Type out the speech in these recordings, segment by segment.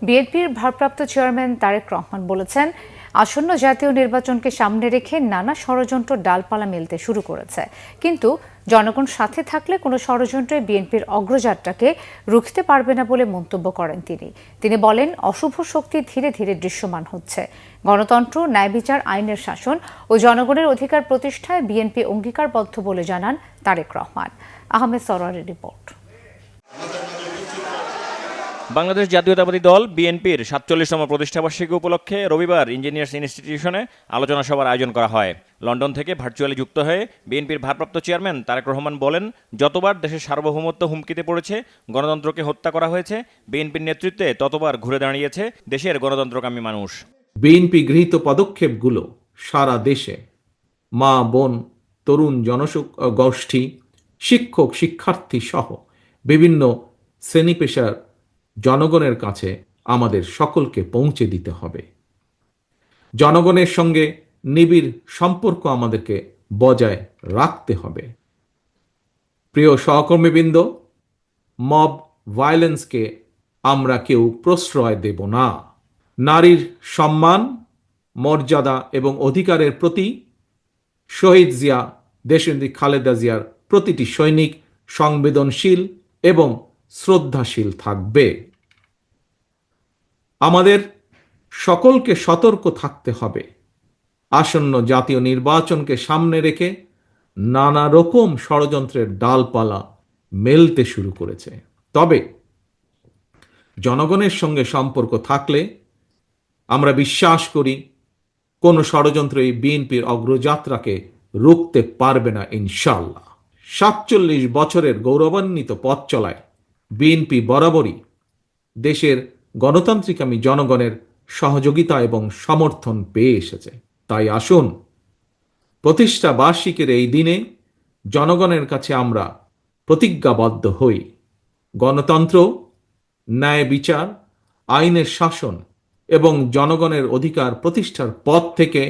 বিএনপির ভারপ্রাপ্ত চেয়ারম্যান তারেক রহমান বলেছেন, আসন্ন জাতীয় নির্বাচনকে সামনে রেখে নানা ষড়যন্ত্র ডালপালা মেলতে শুরু করেছে, কিন্তু জনগণ সাথে থাকলে কোনো ষড়যন্ত্রে বিএনপির অগ্রযাত্রাকে রুখতে পারবে না বলে মন্তব্য করেন তিনি বলেন, অশুভ শক্তি ধীরে ধীরে দৃশ্যমান হচ্ছে। গণতন্ত্র, ন্যায় বিচার, আইনের শাসন ও জনগণের অধিকার প্রতিষ্ঠায় বিএনপি অঙ্গীকারবদ্ধ বলে জানান তারেক রহমান। আহমেদ সরোয়ারের রিপোর্ট। বাংলাদেশ জাতীয়তাবাদী দল বিএনপির ৪৭তম প্রতিষ্ঠাবার্ষিকী উপলক্ষে রবিবার ইঞ্জিনিয়ার্স ইনস্টিটিউশনে আলোচনা সভার আয়োজন করা হয়। লন্ডন থেকে ভার্চুয়ালি যুক্ত হয়ে বিএনপির ভারপ্রাপ্ত চেয়ারম্যান তারেক রহমান বলেন, যতবার দেশের সার্বভৌমত্ব হুমকিতে পড়েছে, গণতন্ত্রকে হত্যা করা হয়েছে, বিএনপির নেতৃত্বে ততবার ঘুরে দাঁড়িয়েছে দেশের গণতন্ত্রকামী মানুষ। বিএনপি গৃহীত পদক্ষেপগুলো সারা দেশে মা, বোন, তরুণ জনগোষ্ঠী, শিক্ষক, শিক্ষার্থী সহ বিভিন্ন শ্রেণী পেশার জনগণের কাছে আমাদের সকলকে পৌঁছে দিতে হবে। জনগণের সঙ্গে নিবিড় সম্পর্ক আমাদেরকে বজায় রাখতে হবে। প্রিয় সহকর্মীবৃন্দ, মব ভায়োলেন্সকে আমরা কেউ প্রশ্রয় দেব না। নারীর সম্মান, মর্যাদা এবং অধিকারের প্রতি শহীদ জিয়া, দেশনেত্রী খালেদা জিয়ার প্রতিটি সৈনিক সংবেদনশীল এবং শ্রদ্ধাশীল থাকবে। আমাদের সকলকে সতর্ক থাকতে হবে। আসন্ন জাতীয় নির্বাচনকে সামনে রেখে নানা রকম ষড়যন্ত্রের ডালপালা মেলতে শুরু করেছে। তবে জনগণের সঙ্গে সম্পর্ক থাকলে আমরা বিশ্বাস করি কোন ষড়যন্ত্র এই বিএনপির অগ্রযাত্রাকে রুখতে পারবে না ইনশাআল্লাহ। ৪৭ বছরের গৌরবান্বিত পথ চলায় বিএনপি বরাবরই দেশের গণতান্ত্রিকামী জনগণের সহযোগিতা এবং সমর্থন পেয়ে এসেছে। তাই আসুন, প্রতিষ্ঠা বার্ষিকীর এই দিনে জনগণের কাছে আমরা প্রতিজ্ঞাবদ্ধ হই। গণতন্ত্র, ন্যায় বিচার, আইনের শাসন এবং জনগণের অধিকার প্রতিষ্ঠার পথ থেকে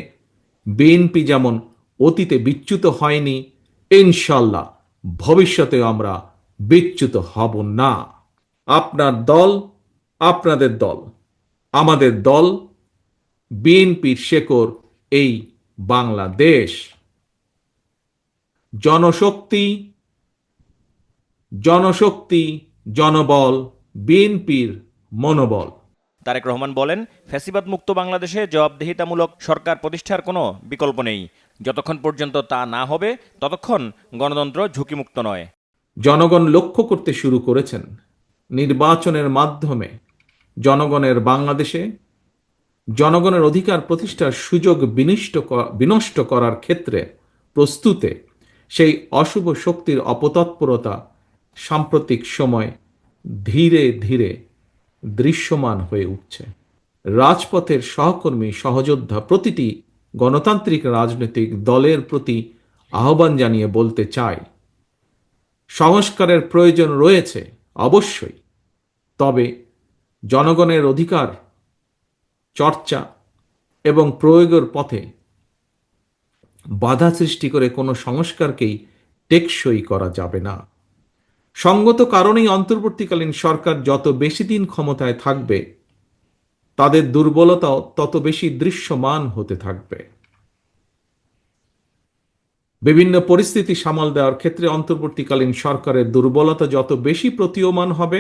বিএনপি যেমন অতীতে বিচ্যুত হয়নি, ইনশাআল্লাহ ভবিষ্যতেও আমরা বিচ্যুত হব না। আপনার দল, আপনাদের দল, আমাদের দল, বিএনপির শেকড় এই বাংলাদেশ। জনশক্তি, জনশক্তি, জনবল, বিএনপির মনোবল। তারেক রহমান বলেন, ফ্যাসিবাদ মুক্ত বাংলাদেশে জবাবদিহিতামূলক সরকার প্রতিষ্ঠার কোনো বিকল্প নেই। যতক্ষণ পর্যন্ত তা না হবে, ততক্ষণ গণতন্ত্র ঝুঁকিমুক্ত নয়। জনগণ লক্ষ্য করতে শুরু করেছেন নির্বাচনের মাধ্যমে জনগণের বাংলাদেশে জনগণের অধিকার প্রতিষ্ঠার সুযোগ বিনষ্ট করার ক্ষেত্রে প্রস্তুতে সেই অশুভ শক্তির অপতৎপরতা সাম্প্রতিক সময় ধীরে ধীরে দৃশ্যমান হয়ে উঠছে। রাজপথের সহকর্মী, সহযোদ্ধা প্রতিটি গণতান্ত্রিক রাজনৈতিক দলের প্রতি আহ্বান জানিয়ে বলতে চাই, সংস্কারের প্রয়োজন রয়েছে অবশ্যই, তবে জনগণের অধিকার চর্চা এবং প্রয়োগের পথে বাধা সৃষ্টি করে কোনো সংস্কারকেই টেকসই করা যাবে না। সঙ্গত কারণেই অন্তর্বর্তীকালীন সরকার যত বেশি দিন ক্ষমতায় থাকবে, তাদের দুর্বলতাও তত বেশি দৃশ্যমান হতে থাকবে। বিভিন্ন পরিস্থিতি সামাল দেওয়ার ক্ষেত্রে অন্তর্বর্তীকালীন সরকারের দুর্বলতা যত বেশি প্রতীয়মান হবে,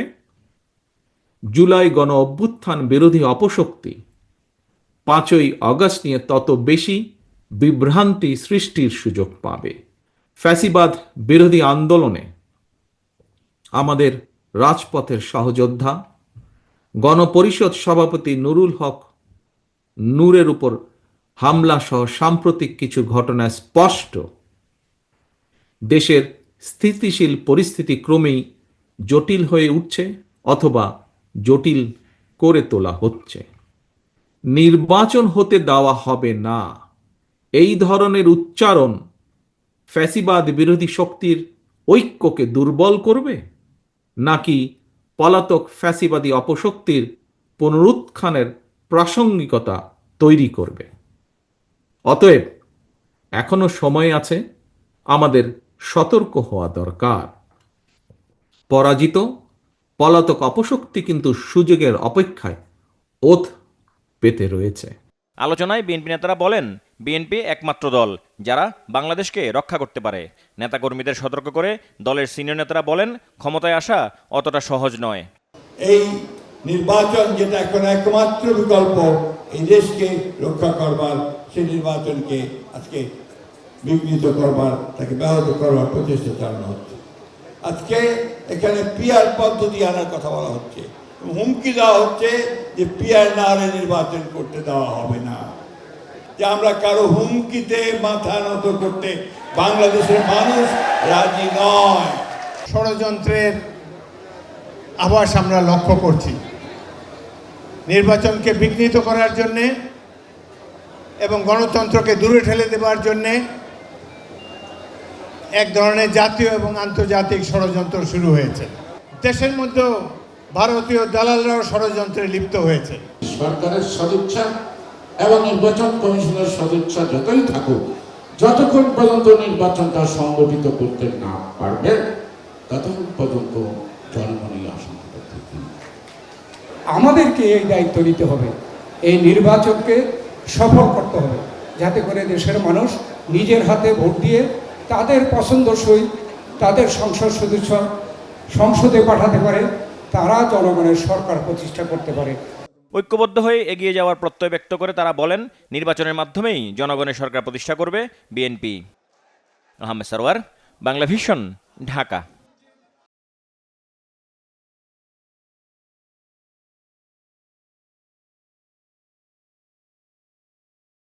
জুলাই গণ অভ্যুত্থান বিরোধী অপশক্তি ৫ই আগস্ট নিয়ে তত বেশি বিভ্রান্তি সৃষ্টির সুযোগ পাবে। ফ্যাসিবাদ বিরোধী আন্দোলনে আমাদের রাজপথের সহযোদ্ধা, গণপরিষদ সভাপতি নুরুল হক নূরের উপর হামলা সহ সাম্প্রতিক কিছু ঘটনা স্পষ্ট, দেশের স্থিতিশীল পরিস্থিতি ক্রমেই জটিল হয়ে উঠছে অথবা জটিল করে তোলা হচ্ছে। নির্বাচন হতে দেওয়া হবে না, এই ধরনের উচ্চারণ ফ্যাসিবাদ বিরোধী শক্তির ঐক্যকে দুর্বল করবে, নাকি পলাতক ফ্যাসিবাদী অপশক্তির পুনরুত্থানের প্রাসঙ্গিকতা তৈরি করবে? অতএব এখনো সময় আছে, আমাদের সতর্ক হওয়া দরকার। পরাজিত পলাতক অপশক্তি কিন্তু সুযোগের অপেক্ষায় ওথ পেতে রয়েছে। আলোচনায় বিএনপি নেতারা বলেন, বিএনপি একমাত্র দল যারা বাংলাদেশকে রক্ষা করতে পারে। নেতাকর্মীদের সতর্ক করে দলের সিনিয়র নেতারা বলেন, ক্ষমতায় আসা অতটা সহজ নয়। এই নির্বাচন যেটা এখন একমাত্র বিকল্প এই দেশকে রক্ষা করবার, সেই নির্বাচনকে আজকে বিঘ্নিত করবার, তাকে ব্যাহত করবার প্রচেষ্টা চালানো হচ্ছে। আজকে এখানে পিআর পদ্ধতি আনার কথা বলা হচ্ছে, হুমকি দেওয়া হচ্ছে যে পিআর না হলে নির্বাচন করতে দেওয়া হবে না। যে আমরা কারো হুমকিতে মাথা নত করতে বাংলাদেশের মানুষ রাজি নয়। ষড়যন্ত্রের আভাস আমরা লক্ষ্য করছি। নির্বাচনকে বিঘ্নিত করার জন্যে এবং গণতন্ত্রকে দূরে ঠেলে দেওয়ার জন্যে এক ধরনের জাতীয় এবং আন্তর্জাতিক ষড়যন্ত্র শুরু হয়েছে। দেশের মধ্যে ভারতীয় দালালরাও ষড়যন্ত্রে লিপ্ত হয়েছে। সরকারের সদিচ্ছা এবং নির্বাচন কমিশনের সদিচ্ছা যতই থাকুক, যতক্ষণ পর্যন্ত নির্বাচনটা সংগঠিত করতে না পারবে ততক্ষণ পর্যন্ত জনগণই আশঙ্কা করতে। আমাদেরকে এই দায়িত্ব নিতে হবে, এই নির্বাচনকে সফল করতে হবে, যাতে করে দেশের মানুষ নিজের হাতে ভোট দিয়ে তাদের পছন্দসই তাদের সংসদ সদস্য সংসদে পাঠাতে পারে, তারা জনগণের সরকার প্রতিষ্ঠা করতে পারে। ঐক্যবদ্ধ হয়ে এগিয়ে যাওয়ার প্রত্যয় ব্যক্ত করে তারা বলেন, নির্বাচনের মাধ্যমেই জনগণের সরকার প্রতিষ্ঠা করবে বিএনপি। আহমেদ সরওয়ার, বাংলা ভিশন, ঢাকা।